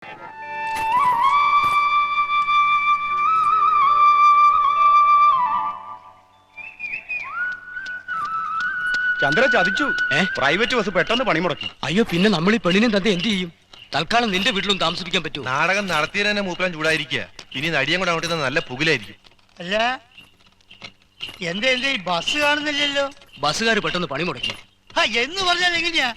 ചന്ദ്ര ചതിച്ചു. Private bus പെട്ടെന്ന് പണിമുടക്കി. അയ്യോ, പിന്നെ നമ്മൾ ഈ പെണ്ണിനെ തന്നെ എന്ത് ചെയ്യും? തൽക്കാലം നിന്റെ വീട്ടിലും താമസിപ്പിക്കാൻ പറ്റുമോ? നാടകം നടത്തിയതന്നെ മൂപ്പരാൻ ചൂടായിരിക്കുക. ഇനി നടിയും കൂടെ അങ്ങോട്ട് നല്ല പുകിലായിരിക്കും. അല്ല എന്റെ ബസ് കാണുന്നില്ലല്ലോ. ബസ്സുകാർ പെട്ടെന്ന് പണി മുടക്കി. എന്ന് പറഞ്ഞാൽ എങ്ങനെയാ?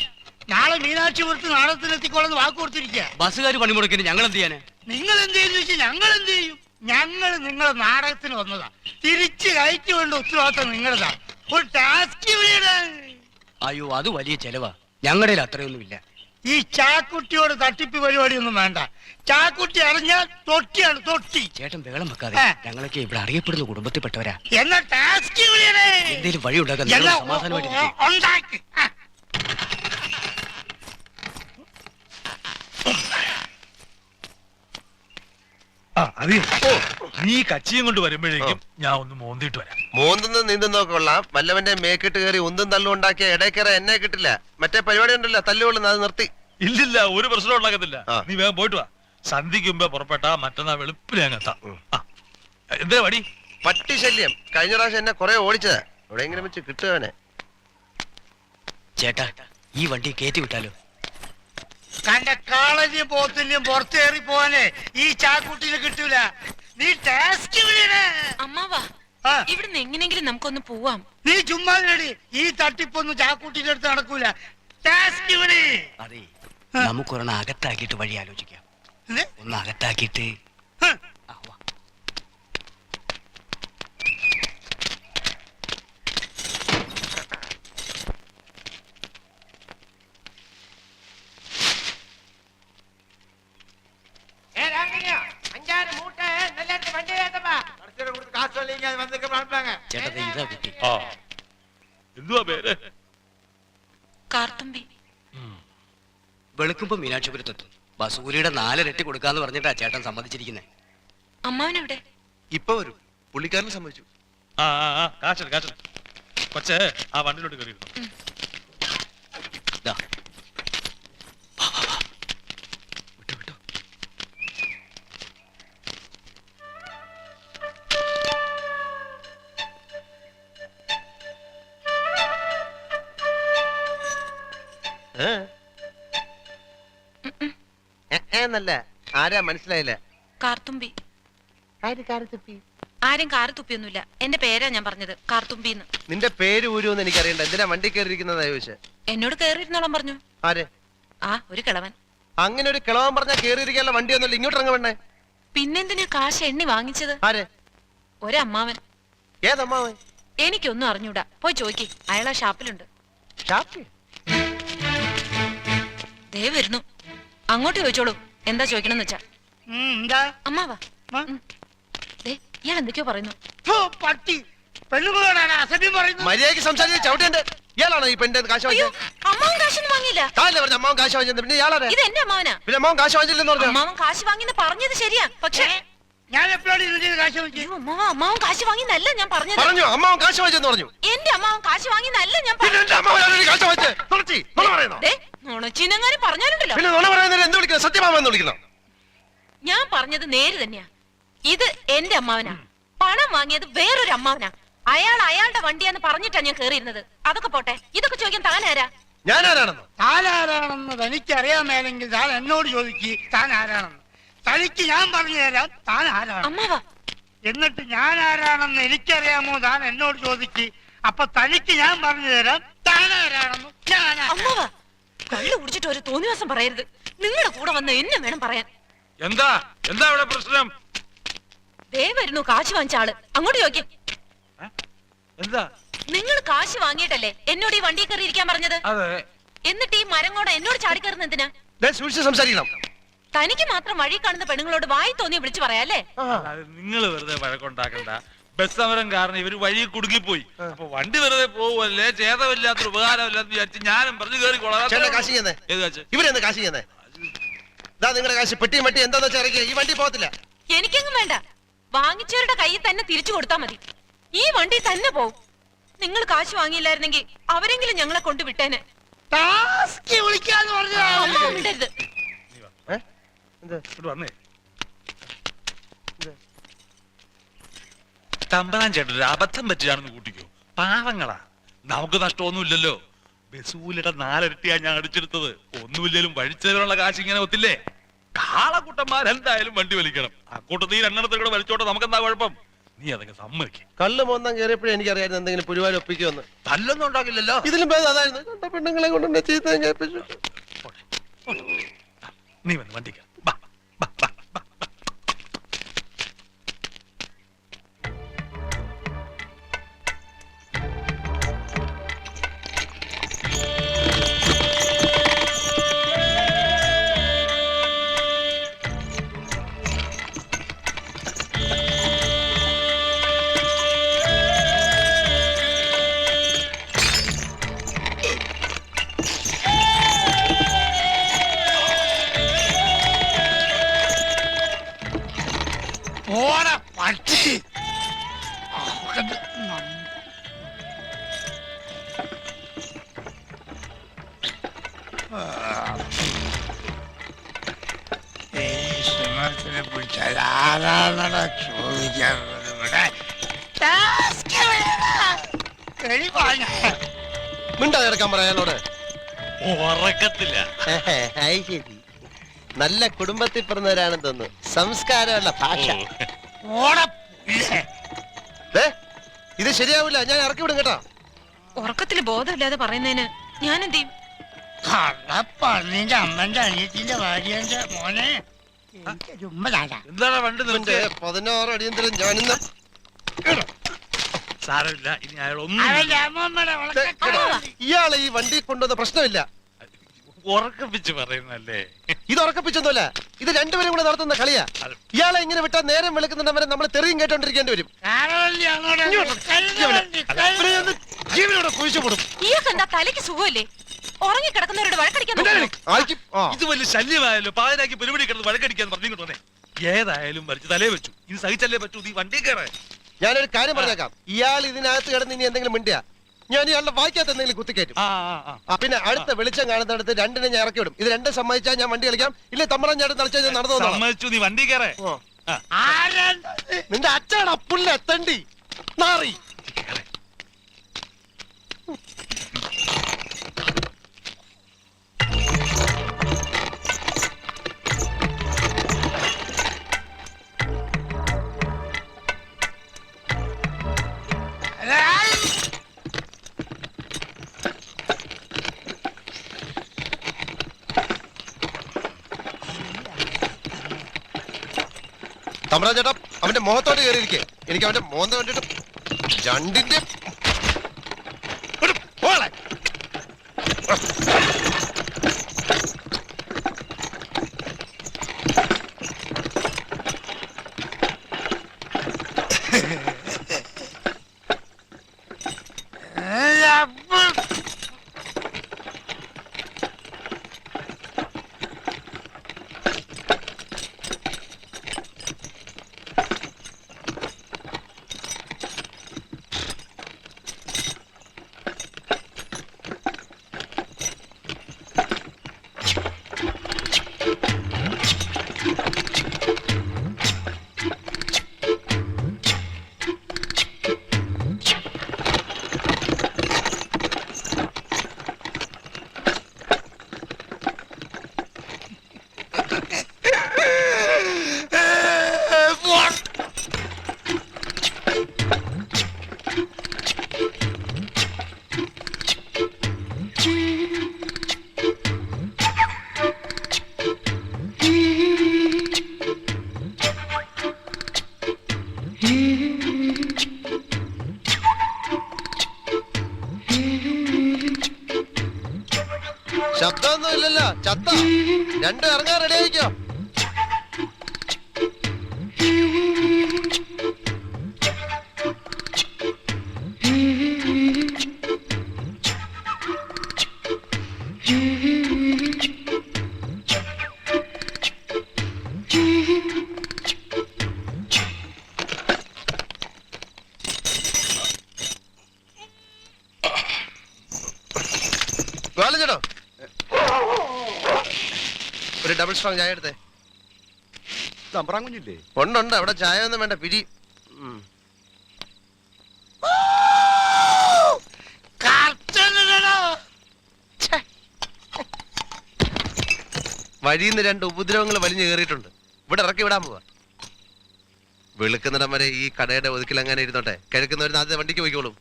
നാളെ മീനാക്ഷിപുരത്ത് നാടകത്തിനെത്തിക്കോളെന്ന് വാക്ക് കൊടുത്തിരിക്കുക. ബസ്സുകാർ പണി മുടക്കിട്ട് ഞങ്ങൾ എന്ത് ചെയ്യാന്? നിങ്ങൾ എന്ത് ചെയ്യുന്ന വെച്ചാൽ ഞങ്ങൾ എന്ത് ചെയ്യും? ഞങ്ങൾ നിങ്ങളെ നാടകത്തിന് വന്നതാ. തിരിച്ചു കയറ്റി വേണ്ട ഉത്തരവാദിത്തം നിങ്ങളതാ. ഒരു ടാസ്ക്. അയ്യോ, അത് വലിയ ചെലവാ. ഞങ്ങളുടെ അത്രയൊന്നുമില്ല. ഈ ചാക്കുട്ടിയോട് തട്ടിപ്പ് പരിപാടിയൊന്നും വേണ്ട. ചാക്കുട്ടി അറിഞ്ഞാൽ തൊട്ടിയാണ് തൊട്ടി. ചേട്ടൻ ബഹളം വെക്കാതെ. ഞങ്ങളൊക്കെ ഇവിടെ അറിയപ്പെടുന്ന കുടുംബത്തിൽപ്പെട്ടവരാ. എന്നാ ടാസ്ക് എന്തെങ്കിലും വഴി ഉണ്ടാക്കാൻ ഉണ്ടാക്കി. നീ കച്ചിയും കൊണ്ട് വരുമ്പോഴേക്കും ഞാൻ ഒന്ന് മോന്തിട്ട് വരാം. മോന്തുന്ന നീന്തുന്നൊക്കെ കൊള്ളാം. വല്ലവന്റെ മേക്കിട്ട് കയറി ഒന്നും തല്ലും ഉണ്ടാക്കിയ ഇടയ്ക്കേറെ എന്നെ കിട്ടില്ല. മറ്റേ പരിപാടി ഉണ്ടല്ലോ, തല്ലുകൊള്ളുന്ന, അത് നിർത്തി. ഇല്ലില്ല, ഒരു പ്രശ്നം ഉണ്ടാക്കത്തില്ല. നീ വേഗം പോയിട്ട് വാ. സന്ധിക്ക് മുമ്പേ പുറപ്പെട്ടാ മറ്റന്നാ വെളുപ്പിന് ഞാൻ എത്താം. എന്താ വടി? പട്ടി ശല്യം. കഴിഞ്ഞ പ്രാവശ്യം എന്നെ കുറെ ഓടിച്ചതാ. എവിടെയെങ്കിലും വെച്ച് കിട്ടുവാനെ. ചേട്ടാ, ഈ വണ്ടി കയറ്റി വിട്ടാലോ? കണ്ട കാളന്റെയും പോത്തിന്റെയും പുറത്തേറി പോവാനേ ഈ ചാക്കുട്ടിനെ കിട്ടൂല. നീ ടാസ്ക് അമ്മാവാ, ഇവിടുന്ന് എങ്ങനെങ്കിലും നമുക്കൊന്ന് പോവാം. നീ ചുമ്മാ നേടി. ഈ തട്ടിപ്പൊന്നും ചാക്കുട്ടിന്റെ അടുത്ത് നടക്കൂല. ടാസ്ക് അതെ, നമുക്കൊരെണ്ണം അകത്താക്കിയിട്ട് വഴി ആലോചിക്കാം. ഒന്ന് അകത്താക്കിയിട്ട് എന്തുവാ പേര്? കാർത്തുമ്പി. വെളുക്കുമ്പോ മീനാക്ഷിപുരത്തെത്തും. ബസൂരിയുടെ 4 ഇരട്ടി കൊടുക്കാന്ന് പറഞ്ഞിട്ടാ ചേട്ടൻ സമ്മതിച്ചിരിക്കുന്നേ. അമ്മാവനെവിടെ? ഇപ്പൊ വരും. പുള്ളിക്കാരനെ സമ്മതിച്ചു. കാശൻ കൊച്ചേ, ആ വണ്ടിയിലോട്ട് കയറി. എന്നല്ല, ആരാ മനസ്സിലായില്ല? കാർത്തുമ്പി. ആരും കാറ് തുപ്പിയൊന്നുമില്ല. എന്റെ പേരാ ഞാൻ പറഞ്ഞത്, കാർത്തുമ്പിന്ന്. നിന്റെ പേര് ഊരുന്ന് എനിക്കറിയണ്ട. എന്തിനാ വണ്ടി കയറിയിരിക്കുന്നതാ ചോദിച്ചേ? എന്നോട് കേറിയിരുന്നോളം പറഞ്ഞു. ആരെ? ഒരു കിളവൻ. അങ്ങനെ ഒരു കിളവൻ പറഞ്ഞാ കേറിയിരിക്കാനുള്ള വണ്ടി ഒന്നുമില്ല. ഇങ്ങോട്ട് ഇറങ്ങ വേണ്ടേ? പിന്നെന്തിനാ കാശ് എണ്ണി വാങ്ങിച്ചത്? ആരെ? ഒരമ്മാവൻ. ഏതമ്മാവൻ? എനിക്കൊന്നും അറിഞ്ഞൂടാ. പോയി ചോദിക്ക്, അയാളാ ഷാപ്പിലുണ്ട്. ദേ വരുന്നു. അങ്ങോട്ട് ചോദിച്ചോളൂ, എന്താ ചോദിക്കണമെന്ന് വെച്ചാ. അമ്മാവാ, ഇയാൾ എന്തൊക്കെയോ പറയുന്നു. പട്ടി പെണ്ണുങ്ങളോടാണ് അസഭ്യം പറയുന്നത്. മര്യാദയ്ക്ക് സംസാരിച്ച ചവിട്ടേണ്ട. ഇയാളാണോ ഈ പെണ്ണിന്റെ കാശ് വാങ്ങിച്ചത്? അമ്മാവൻ കാശൊന്നും വാങ്ങിയില്ല. പറഞ്ഞു അമ്മാവൻ കാശ് വാങ്ങിച്ചത്. പിന്നെ ഇയാളാരെ? ഇത് എന്റെ അമ്മാവനാ. പിന്നെ അമ്മാവൻ കാശ് വാങ്ങിച്ചില്ലെന്ന് പറഞ്ഞു. അമ്മാവൻ കാശ് വാങ്ങിന്ന് പറഞ്ഞത് ശരിയാ, പക്ഷേ ഞാൻ എപ്പോഴാണ് ഇതിന്റെ കാശ് വാങ്ങിച്ചത്? അമ്മാവൻ കാശ് വാങ്ങിന്നല്ല ഞാൻ പറഞ്ഞത്. പറഞ്ഞു അമ്മാവൻ കാശ് വാങ്ങിച്ചെന്ന് പറഞ്ഞു. എന്റെ അമ്മാവൻ കാശ് വാങ്ങിന്നല്ല ഞാൻ നുണച്ചിനെങ്ങാനും പറഞ്ഞാലുണ്ടല്ലോ. പിന്നെ നുണ പറയുന്നതിന് എന്ത് വിളിക്കണം? സത്യമാമെന്ന് വിളിക്കണം. ഞാൻ പറഞ്ഞത് നേര് തന്നെയാ. ഇത് എന്റെ അമ്മാവനാ. പണം വാങ്ങിയത് വേറൊരു അമ്മാവനാ. അയാൾ അയാളുടെ വണ്ടിയാന്ന് പറഞ്ഞിട്ടാ ഞാൻ കേറിയിരുന്നത്. അതൊക്കെ പോട്ടെ, ഇതൊക്കെ ചോദിക്കാൻ താനാരാ? ഞാനാരാണെന്നോ? താനാരാണെന്ന് തനിക്കറിയാമേലെങ്കിൽ താൻ എന്നോട് ചോദിക്ക് താൻ ആരാണെന്ന്. തനിക്ക് ഞാൻ പറഞ്ഞു തരാം താൻ ആരാണ്. അമ്മാവാ, എന്നിട്ട് ഞാൻ ആരാണെന്ന് എനിക്കറിയാമോ താൻ എന്നോട് ചോദിക്ക്. അപ്പൊ തനിക്ക് ഞാൻ പറഞ്ഞു തരാം താൻ ആരാണെന്ന്. അമ്മാവാ, കള്ളു കുടിച്ചിട്ട് ഒരു തോന്നിവാസം പറയരുത്. നിങ്ങളുടെ കൂടെ വന്ന് എന്നെ വേണം പറയാൻ. എന്താ എന്താ ഇവിടെ പ്രശ്നം? ദേ വരുന്നു കാശ് വാങ്ങിച്ച ആള്. അങ്ങോട്ട് ചോദിക്കും. എന്താ? നിങ്ങൾ കാശ് വാങ്ങിയിട്ടല്ലേ എന്നോട് ഈ വണ്ടി കയറി ഇരിക്കാൻ പറഞ്ഞത്? എന്നിട്ട് ഈ മരം കൂടെ എന്നോട് ചാടിക്കയറുന്ന എന്തിനാ? സംസാരിക്കണം. തനിക്ക് മാത്രം വഴി കാണുന്ന പെണ്ണുങ്ങളോട് വായി തോന്നി വിളിച്ചു പറയാല്ലേ? നിങ്ങൾ വെറുതെ വഴക്കുണ്ടാക്കണ്ട. ബസ് സമരം കാരണം ഇവര് വഴി കുടുങ്ങിപ്പോയി. അപ്പൊ വണ്ടി വെറുതെ പോവല്ലേ, ചേതമില്ലാത്തൊരു ഉപകാരമില്ലാന്ന് വിചാരിച്ച് ഞാനും പറഞ്ഞു കയറിക്കോളാം. ഇവരെന്താ കാശ് ചെയ്യുന്നേ? നിങ്ങളുടെ കാശ് പെട്ടിയും മട്ടി എന്താന്ന് വെച്ചാൽ ഇറക്കിയ ഈ വണ്ടി പോകത്തില്ല. എനിക്കെങ്ങും വേണ്ട. വാങ്ങിച്ചവരുടെ കയ്യിൽ തന്നെ തിരിച്ചു കൊടുത്താൽ മതി. ഈ വണ്ടി തന്നെ പോവും. നിങ്ങൾ കാശ് വാങ്ങിയില്ലായിരുന്നെങ്കിൽ അവരെങ്കിലും ഞങ്ങളെ കൊണ്ട് വിട്ടേനെ. എന്ത്? ഇങ്ങോട്ട് വന്നേ എന്ത്? തമ്പനാൻ ചേട്ടൻ ഒരു അബദ്ധം പറ്റിയാണെന്ന് കൂട്ടിക്കോ. പാവങ്ങളാ, നമുക്ക് നഷ്ടമൊന്നുമില്ലല്ലോ. ബസൂലിയുടെ 4 ഇരട്ടിയാ ഞാൻ അടിച്ചെടുത്തത്. ഒന്നുമില്ലേലും വഴിച്ചതിനുള്ള കാശ് ഇങ്ങനെ ഒത്തില്ലേ. കാളകൂട്ടന്മാരെന്തായാലും വണ്ടി വലിക്കണം. അക്കൂട്ടത്തിൽ 2 എണ്ണത്തിൽ കൂടെ വലിച്ചോട്ടെ, നമുക്കെന്താ കുഴപ്പം? നീ അതൊക്കെ സമ്മതിക്കും. കള്ള് മോന്താൻ കയറിയപ്പോഴേ എനിക്കറിയായിരുന്നു എന്തെങ്കിലും പുരുവാൻ ഒപ്പിക്കുമെന്ന്. തല്ലൊന്നും ഉണ്ടാകില്ലല്ലോ. ഇതിലും ഭേദം അതായിരുന്നു. കണ്ട പെണ്ണുങ്ങളെ കൊണ്ട് ചീത്ത കേൾപ്പിച്ചു. നീ വന്ന് വണ്ടിക്ക് ബാ, ബാ, ബാ, ബാ, ബാ. ഓടെ പട്ടി ശ്രീമത്തിനെ പിടിച്ചാൽ ആരാണോ ചോദിക്കാറുള്ളത് ഇവിടെ? മിണ്ടാ കിടക്കാൻ പറയാനോട്. ഉറക്കത്തില്ല. നല്ല കുടുംബത്തിൽ പിറന്നവരാണെന്ന് തോന്നുന്നു. സംസ്കാരമുള്ള ഭാഷ. ദേ, ഇത് ശരിയാവില്ല. ഞാൻ ഇറക്കി വിടും കേട്ടോ. ഉറക്കത്തില് ബോധമില്ലാതെ പറയുന്നതിന് ഞാൻ എന്ത് ചെയ്യും? നിന്റെ അമ്മന്റെ അനിയത്തിന്റെ ഭാര്യന്റെ മോനെ എനിക്കൊരു ഉമ്മ താടാ. എന്താണ് വണ്ടി നിർത്തി? 16 അടിയന്തരം ഞാനിന്ന് സാരമില്ല, ഇനി അയാളൊന്നും അവന്റെ അമ്മമ്മയുടെ ഇയാളെ ഈ വണ്ടി കൊണ്ടുവന്ന പ്രശ്നമില്ല. ഉറക്കപ്പിച്ച് പറയുന്നല്ലേ. ഇത് ഉറക്കപ്പിച്ചൊന്നുമല്ല. ഇത് രണ്ടുപേരും കൂടെ നടത്തുന്ന കളിയാ. ഇയാളെ ഇങ്ങനെ വിട്ടാൽ നേരം വെളുക്കുന്നവരെ നമ്മൾ തെറിയും കേട്ടോണ്ടിരിക്കേണ്ടി വരും. ജീവനോടെ കുഴിച്ചുപെടും. ഇയാൾക്ക് എന്താ തലയ്ക്ക് സുഖമില്ലേ? ഉറങ്ങി കിടക്കുന്നവരോട് വഴക്കടിക്കാൻ ഇത് വലിയ ശല്യമായല്ലോ. പാതിരാക്കി പരിപാടി കിടന്ന് വഴക്കടിക്കാൻ പറഞ്ഞിങ്ങോട്ട് വന്നേ. ഏതായാലും വലിച്ച് തലേ വെച്ചു. ഇത് സഹിച്ചല്ലേ പറ്റൂ. നീ വണ്ടി കയറേ. ഞാനൊരു കാര്യം പറഞ്ഞേക്കാം. ഇയാൾ ഇതിനകത്ത് കിടന്ന് ഇനി എന്തെങ്കിലും മിണ്ടിയാ ഞാൻ ഇയാളുടെ വായിക്കാത്ത എന്തെങ്കിലും കുത്തിക്കയറ്റും. പിന്നെ അടുത്ത വെളിച്ചം കാണുന്നിടത്ത് 2 ഞാൻ ഇറക്കി വിടും. ഇത് 2 സമ്മതിച്ചാൽ ഞാൻ വണ്ടി കളിക്കാം. ഇല്ലേ തമ്മറം ചേട്ടൻ തളിച്ചാൽ ഞാൻ നടന്നു. സമ്മതിച്ചു, നീ വണ്ടി കയറേ. നിന്റെ അച്ഛനാണ് പുല്ല എത്തണ്ടി നാറി. തമ്പ്രാ ചേട്ടാ, അവന്റെ മുഖത്തോട്ട് കയറിയിരിക്കേ. എനിക്ക് അവന്റെ മോന്ത കണ്ടിട്ട് രണ്ടിന്റെ ശബ്ദമൊന്നും ഇല്ലല്ലോ. ചത്ത 2 ഇറങ്ങാൻ റെഡി ആയിക്കോ. ചേട്ടോ, ഒരു ഡബിൾ സ്ട്രോങ് ചായ എടുത്തേ. തമ്പ്രാൻ കുഞ്ഞില്ലേ? ഉണ്ട് അവിടെ ചായ ഒന്നും വേണ്ട പിരി. വഴിയിൽ നിന്ന് 2 ഉപദ്രവങ്ങൾ വലിഞ്ഞു കയറിയിട്ടുണ്ട്. ഇവിടെ ഇറക്കി വിടാൻ പോവാ. വെളുക്കുന്നിടം വരെ ഈ കടയുടെ ഒതുക്കിൽ അങ്ങനെ ഇരുന്നോട്ടെ. കിഴക്കുന്നവരുന്ന് ആദ്യം വണ്ടിക്ക് പോയിക്കോളും.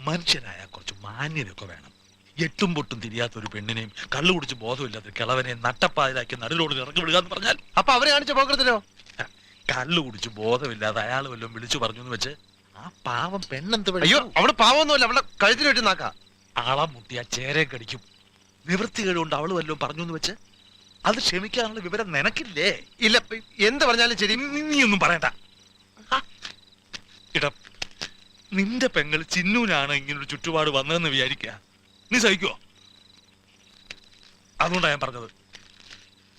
മനുഷ്യനായ കുറച്ച് മാന്യതയൊക്കെ വേണം. എട്ടും പൊട്ടും തിരിയാത്ത ഒരു പെണ്ണിനെയും കള്ളു കുടിച്ച് ബോധമില്ലാത്ത കിളവനെ നട്ടപ്പാതിലാക്കി നടുലോട് ഇറക്കി വിടുക എന്ന് പറഞ്ഞാൽ അപ്പൊ അവര് കാണിച്ച പോക്കത്തിലോ? കള്ളു കുടിച്ച് ബോധമില്ലാതെ അയാൾ വല്ലതും വിളിച്ചു പറഞ്ഞു എന്ന് വെച്ച് ആ പാവം പെണ്ണെന്ത് അയ്യോ അവള് പാവൊന്നുമല്ല, അവളെ കഴുത്തിന് വെട്ടി നാക്കാ. ആളെ മുട്ടിയ ചേരെ കടിക്കും. നിവൃത്തികേടുകൊണ്ട് അവള് വല്ലതും പറഞ്ഞു എന്ന് വെച്ച് അത് ക്ഷമിക്കാനുള്ള വിവരം നിനക്കില്ലേ? ഇല്ല എന്ത് പറഞ്ഞാലും ശരി. നീയൊന്നും പറയണ്ട. ഇടം നിന്റെ പെങ്ങൾ ചിന്നൂനാണ് ഇങ്ങനൊരു ചുറ്റുപാട് വന്നതെന്ന് വിചാരിക്കുക. നീ സഹിക്കുവോ? അതുകൊണ്ടാണ് ഞാൻ പറഞ്ഞത്.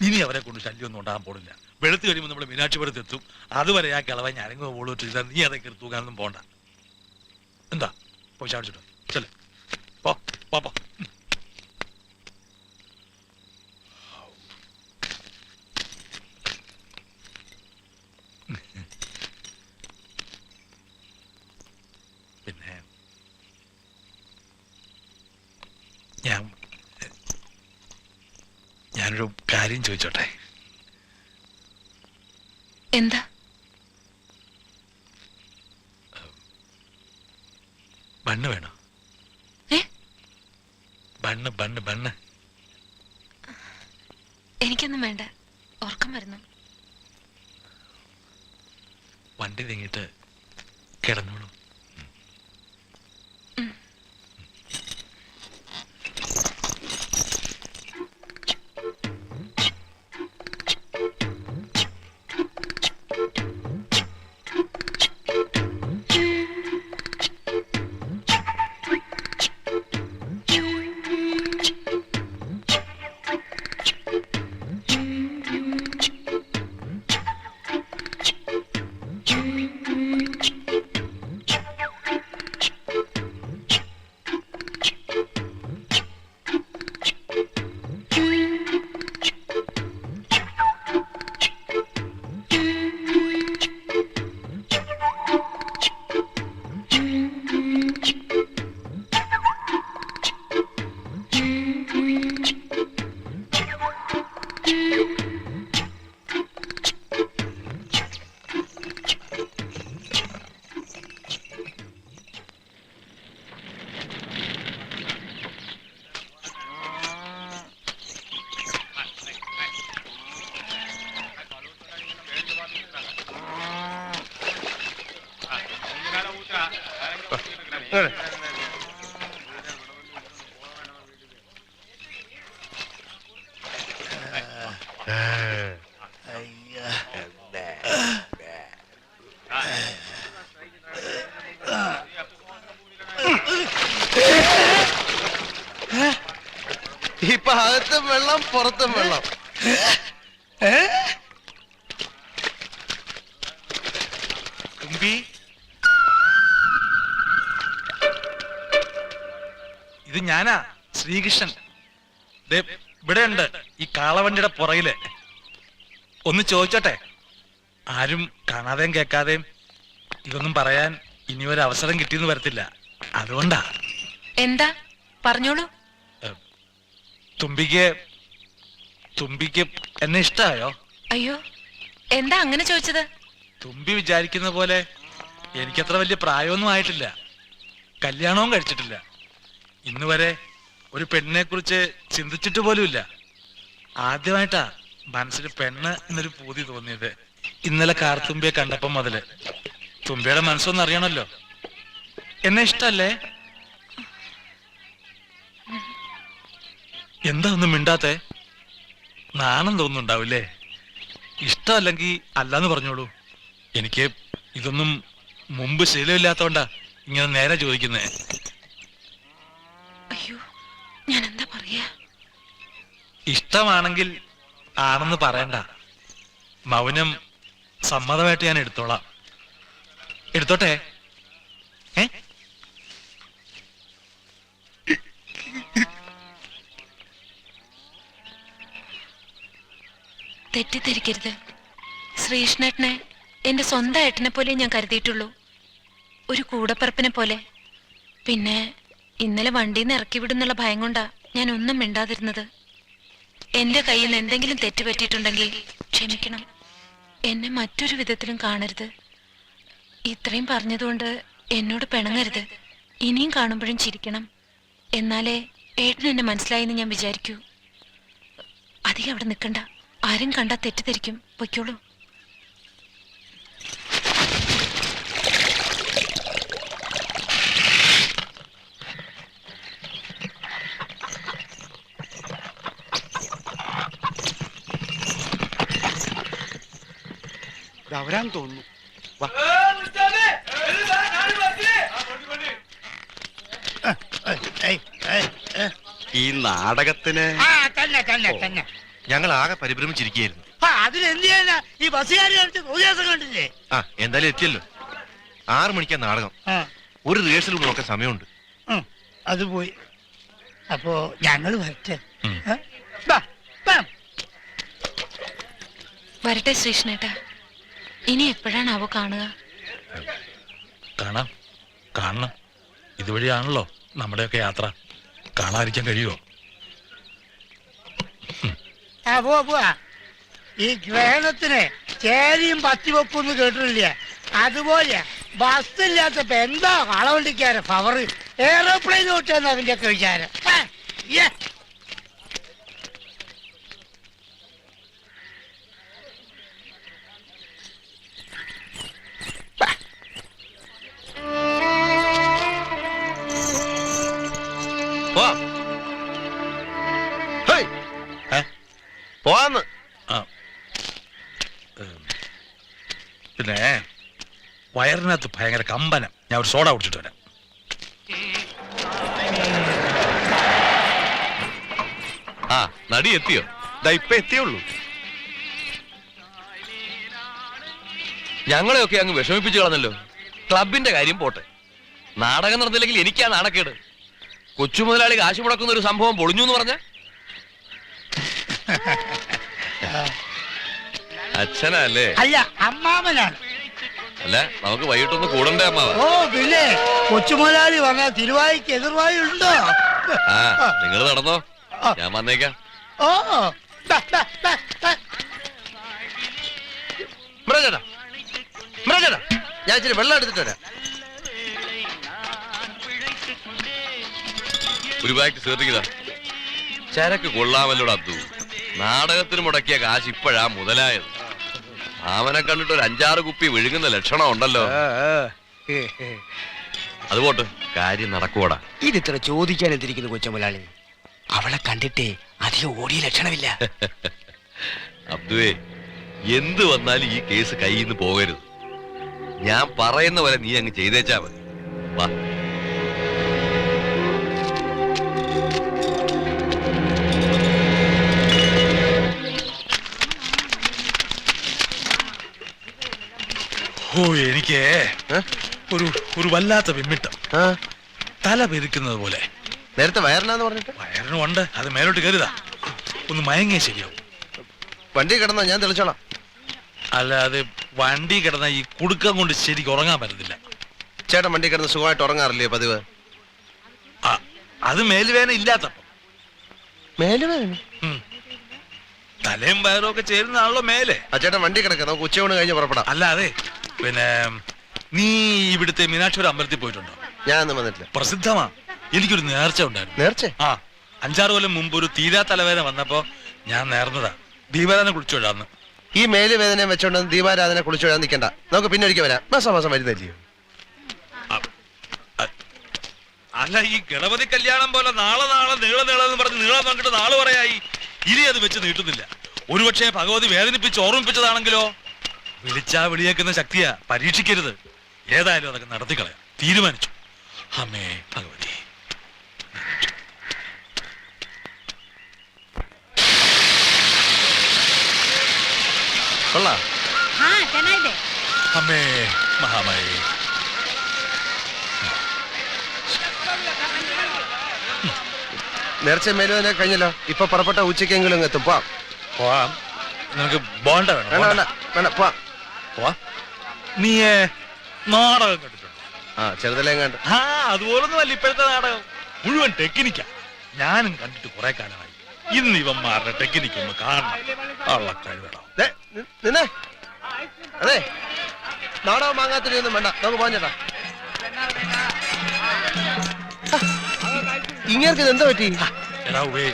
ഇനി അവരെ കൊണ്ട് ശല്യമൊന്നും ഉണ്ടാകാൻ പോണില്ല. വെളുത്ത് കഴിയുമ്പോൾ നമ്മൾ മീനാക്ഷിപുരത്ത് എത്തും. അതുവരെ ആ കിളവൻ ഞരങ്ങോ പോളിട്ട് ചെയ്താൽ നീ അതൊക്കെ എടുത്തൂക്കാനൊന്നും പോണ്ട. എന്താ പോയി ചാടിച്ചിട്ടോ ചെല്ലേ പോ പോ പോ. പിന്നെ ഞാനൊരു കാര്യം ചോദിച്ചോട്ടെ? എന്താ? ബണ്ണ് വേണോ? Bun bun bun. എനിക്കൊന്നും വേണ്ട, ഉറക്കം വരുന്നു. വണ്ടി നീങ്ങിട്ട് കിടന്നോളൂ. ഇപ്പൊ അകത്തും വെള്ളം പുറത്തും വെള്ളം. ഇത് ഞാനാ ശ്രീകൃഷ്ണൻ. ഇവിടെ ഉണ്ട് ഈ കാളവണ്ടിയുടെ പുറകില്. ഒന്ന് ചോദിച്ചോട്ടെ? ആരും കാണാതെയും കേൾക്കാതെയും ഇതൊന്നും പറയാൻ ഇനി ഒരു അവസരം കിട്ടിയെന്ന് വരത്തില്ല. അതുകൊണ്ടാ. എന്താ പറഞ്ഞോളൂ. തുമ്പിക്ക് എന്നെ ഇഷ്ടായോ? അയ്യോ, എന്താ അങ്ങനെ ചോദിച്ചത്? തുമ്പി വിചാരിക്കുന്ന പോലെ എനിക്കത്ര വലിയ പ്രായമൊന്നും ആയിട്ടില്ല. കല്യാണവും കഴിച്ചിട്ടില്ല. ഇന്ന് വരെ ഒരു പെണ്ണിനെ കുറിച്ച് ചിന്തിച്ചിട്ട് പോലുമില്ല. ആദ്യമായിട്ടാ മനസ്സിൽ പെണ്ണ് എന്നൊരു പൂതി തോന്നിയത് ഇന്നലെ കാർത്തുമ്പിയെ കണ്ടപ്പം മുതല്. തുമ്പിയുടെ മനസ്സൊന്നും അറിയണല്ലോ. എന്നെ ഇഷ്ടല്ലേ? എന്താ ഒന്നും മിണ്ടാത്തെ? നാണം തോന്നുന്നുണ്ടാവില്ലേ? ഇഷ്ടമല്ലെങ്കിൽ അല്ലാന്ന് പറഞ്ഞോളൂ. എനിക്ക് ഇതൊന്നും മുമ്പ് ശീലമില്ലാത്തോണ്ടാ ഇങ്ങനെ നേരെ ചോദിക്കുന്നേ. അയ്യോ, ഞാൻ എന്താ പറയാ? ഇഷ്ടമാണെങ്കിൽ ആണെന്ന് പറയണ്ട. മൗനം സമ്മതമായിട്ട് ഞാൻ എടുത്തോളാം. എടുത്തോട്ടെ? ഏ തെറ്റിദ്ധരിക്കരുത്. ശ്രീകൃഷ്ണേട്ടനെ എന്റെ സ്വന്തം ഏട്ടനെ പോലെ ഞാൻ കരുതിയിട്ടുള്ളൂ, ഒരു കൂടപ്പറപ്പിനെ പോലെ. പിന്നെ ഇന്നലെ വണ്ടിയിൽ നിന്ന് ഇറക്കി വിടുന്നുള്ള ഭയം കൊണ്ടാ ഞാൻ ഒന്നും മിണ്ടാതിരുന്നത്. എന്റെ കയ്യിൽ നിന്ന് എന്തെങ്കിലും തെറ്റ് പറ്റിയിട്ടുണ്ടെങ്കിൽ ക്ഷമിക്കണം. എന്നെ മറ്റൊരു വിധത്തിലും കാണരുത്. ഇത്രയും പറഞ്ഞതുകൊണ്ട് എന്നോട് പിണങ്ങരുത്. ഇനിയും കാണുമ്പോഴും ചിരിക്കണം. എന്നാലേ ഏട്ടൻ എന്നെ മനസ്സിലായെന്ന് ഞാൻ വിചാരിക്കൂ. അധികം അവിടെ നിൽക്കണ്ട, ആരും കണ്ടാ തെറ്റിദ്ധരിക്കും. പൊയ്ക്കോളൂ. വരാൻ തോന്നുന്നു. ഈ നാടകത്തിന് തന്നെ തന്നെ തന്നെ. ഞങ്ങൾ ആകെ പരിഭ്രമിച്ചിരിക്കുകയായിരുന്നു. അതിനെന്ത് ചെയ്യാനാ? ഈ ബസ്സുകാർ കാണിച്ച വ്യത്യാസം കണ്ടില്ലേ? എന്തായാലും എത്തിയല്ലോ. 6 മണിക്കാ നാടകം. ഒരു റിഹേഴ്സൽ കൂടെ നോക്കാൻ സമയമുണ്ട്. അത് പോയി. അപ്പോ ഞങ്ങൾ വരട്ടെ. വരട്ടെ ശ്രീകൃഷ്ണേട്ടാ. ഇനി എപ്പോഴാണാവോ കാണുക? കാണാം, കാണണം. ഇതുവഴിയാണല്ലോ നമ്മുടെയൊക്കെ യാത്ര. കാണാതിരിക്കാൻ കഴിയുമോ? പോവാ. ഈ ഗ്രഹണത്തിന് ചേരിയും പത്തിവെപ്പൊന്നും കേട്ടിട്ടില്ല. അതുപോലെ ബസ്സില്ലാത്തപ്പോ എന്താ കളവണ്ടിക്കാരെ പവർ. എയറോപ്ലെയിൻ ഓട്ടാന്ന് അതിന്റെ ഒക്കെ വിചാരം. പോവാന്ന്. പിന്നെ വയറിനകത്ത് ഭയങ്കര കമ്പനം. ഞാൻ ഒരു സോഡ കുടിച്ചിട്ട് വരാം. നടി എത്തിയോ? ഇപ്പൊ എത്തിയുള്ളൂ. ഞങ്ങളെയൊക്കെ അങ്ങ് വിഷമിപ്പിച്ചു കളഞ്ഞല്ലോ. ക്ലബിന്റെ കാര്യം പോട്ടെ, നാടകം നടന്നില്ലെങ്കിൽ എനിക്കാ നാണക്കേട്. കൊച്ചു മുതലാളി കാശ് മുടക്കുന്ന ഒരു സംഭവം പൊളിഞ്ഞു എന്ന് പറഞ്ഞ അച്ഛനല്ലേ? അല്ല, അമ്മാമനാണ്. അല്ല, നമുക്ക് വൈകിട്ടൊന്ന് കൂടണ്ടേ അമ്മാവ? ഓ പിന്നെ കൊച്ചുമുതലാളി പറഞ്ഞ തിരുവായിക്ക് എതിർവായി ഉണ്ടോ? നിങ്ങൾ നടന്നോ, ഞാൻ വന്നേക്കാം. ഓ മൃഗേട്ടാ, മൃഗേട്ടാ, ഞാൻ ഇച്ചിരി വെള്ളം എടുത്തിട്ട് വരാം. ഒരു ബാഗ് ചേർത്തിക്കതാ. ചരക്ക് കൊള്ളാമല്ലോട് അബ്ദു. നാടകത്തിന് മുടക്കിയ കാശ് ഇപ്പോഴാ മുതലായത്. അവനെ കണ്ടിട്ട് ഒരു 5-6 കുപ്പി വിഴുങ്ങുന്ന ലക്ഷണം ഉണ്ടല്ലോ. അതുപോട്ട് കാര്യം നടക്കൂടാ. ഇതിത്ര ചോദിക്കാൻ എത്തിരിക്കുന്നു കൊച്ചുമുതലാളി. അവളെ കണ്ടിട്ടേ അധികം ഓടിയ ലക്ഷണമില്ല. അബ്ദുവേ, എന്ത് വന്നാലും ഈ കേസ് കയ്യിൽ നിന്ന് പോകരുത്. ഞാൻ പറയുന്ന പോലെ നീ അങ്ങ് ചെയ്തേച്ചാ മതി. വാ. ഓ, എനിക്ക് ഒരു വല്ലാത്ത വിമ്മിട്ടം. തല പെരുക്കുന്നത് പോലെ. നേരത്തെ വയറിനാന്ന് പറഞ്ഞിട്ട് വയറിനും ഉണ്ട്. അത് മേലോട്ട് കരുതാ. ഒന്ന് മയങ്ങിയ ശരിയാവും. വണ്ടി കിടന്നോ? ഞാൻ തെളിച്ചോളാം. അല്ല, അത് വണ്ടി കിടന്ന ഈ കുടുക്കം കൊണ്ട് ശരിക്കും ഉറങ്ങാൻ പറ്റത്തില്ല. ചേട്ടൻ വണ്ടി കിടന്ന് സുഖമായിട്ട് ഉറങ്ങാറില്ലേ പതിവ്? അത് മേലുവേന ഇല്ലാത്തപ്പം. മേലുവേന? തലയും വയറും ഒക്കെ ചേരുന്നതാണല്ലോ മേലെ. ചേട്ടൻ വണ്ടി കിടക്കാം, നമുക്ക് ഉച്ചയൂണ് കഴിഞ്ഞ് പുറപ്പെടാം. അല്ലാതെ പിന്നെ നീ ഇവിടുത്തെ മീനാക്ഷി അമ്പലത്തിൽ പോയിട്ടുണ്ടോ? ഞാനൊന്നും വന്നിട്ടില്ല. പ്രസിദ്ധമാ. എനിക്കൊരു നേർച്ച ഉണ്ടായിരുന്നു. നേർച്ച? 5-6 കൊല്ലം മുമ്പ് ഒരു തീരാ തലവേദന വന്നപ്പോ ഞാൻ നേർന്നതാ. ദീപാരാധന കുളിച്ചു വിടാന്ന്. ഈ മേലുവേദനയും വെച്ചോണ്ട് ദീപാരാധന കുളിച്ചു വിടാൻ നിൽക്കണ്ട. നമുക്ക് പിന്നെ ഒരിക്കൽ വരാം. മാസം വരുന്നില്ലയോ? അല്ല, ഈ ഗണപതി കല്യാണം പോലെ നാളെ നീളെന്ന് പറഞ്ഞ് നീളം നോക്കിട്ട് നാള് പറയായി. ഇനി അത് വെച്ച് നീട്ടുന്നില്ല. ഒരുപക്ഷെ ഭഗവതി വേദനിപ്പിച്ച് ഓർമ്മിപ്പിച്ചതാണെങ്കിലോ? വിളിച്ചാ വിളിയേക്കുന്ന ശക്തിയാ, പരീക്ഷിക്കരുത്. ഏതായാലും അതൊക്കെ നടത്തിക്കളയാം തീരുമാനിച്ചു. അമ്മേ ഭഗവതി. കൊള്ളാം. അമ്മേ മഹാമായി. നേർച്ച മേലുവനെ കഴിഞ്ഞല്ലോ. ഇപ്പൊ പുറപ്പെട്ട ഉച്ചക്കെങ്കിലും അങ്ങ് എത്തും. പോവാം. പോവാം. നിനക്ക് ബോണ്ട വേണ്ട വേണം? വേണ്ട വേണ്ട പോവാം. പോവാം. നീ നാടകം കണ്ടിട്ടുണ്ടോ? ആ ചെറുതലേ കണ്ട്. ആ അതുപോലൊന്നും അല്ല ഇപ്പോഴത്തെ നാടകം. മുഴുവൻ ടെക്നിക്കാ. ഞാനും കണ്ടിട്ട് കുറെ കാലമായി. ഇന്ന് ഇവന്മാരുടെ ടെക്നിക്ക് ഒന്ന് കാണണം. ഉള്ള കഴിവേണം. നിന്നെ അതെ നാടകം വാങ്ങാത്തൊന്നും വേണ്ട. നമുക്ക് പോകാൻ ചേട്ടാ. ഇങ്ങനെ എന്താ പറ്റി? എടാ ഉവേ,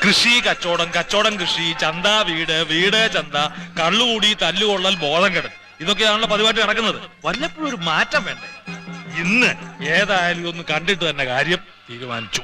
കൃഷി കച്ചവടം, കച്ചവടം കൃഷി, ചന്ത വീട്, വീട് ചന്ത, കള്ളുകൂടി, തല്ലുകൊള്ളൽ, ബോധം കെടൽ, ഇതൊക്കെയാണല്ലോ പതിവായിട്ട് നടക്കുന്നത്. വല്ലപ്പോഴും ഒരു മാറ്റം വേണ്ടേ? ഇന്ന് ഏതായാലും ഒന്ന് കണ്ടിട്ട് തന്നെ കാര്യം തീരുമാനിച്ചു.